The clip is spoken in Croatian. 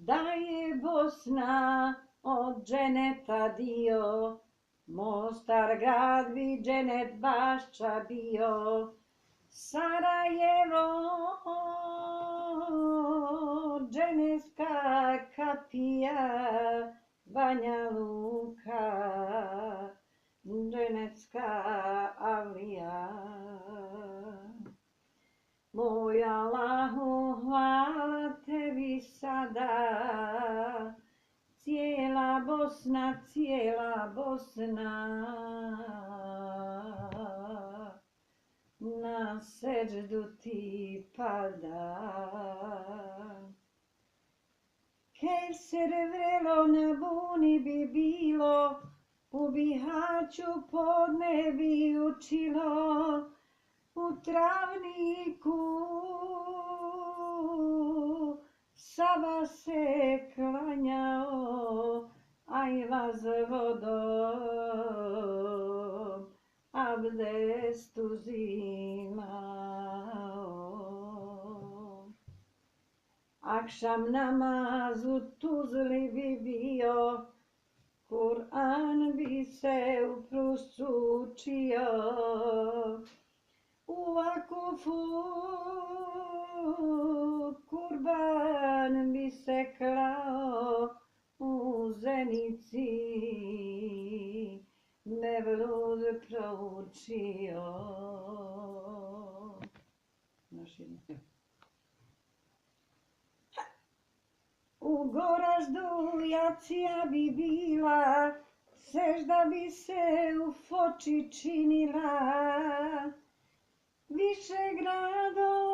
Da je Bosna od dženeta dio, Mostar grad bi dženet bašća bio. Sarajevo, dženevska kapija, Banja Luka, dženevska avlija. Moj Allahu, hvala tebi sada, cijela Bosna, cijela Bosna, na seđdu ti pada. Kejser vrelo na buni bi bilo, u Bihaću podne bi učilo, u travniku Sava se klanjao, ajva s vodom abdest uzimao. Akšam namaz u Tuzli bi bio, Kur'an bi se u Pruscu učio, u Vakufu kurban bi se klao, u Zenici Mevlud proučio. U Goraždu jacija bi bila, sežda bi se u Foči činila, više gradova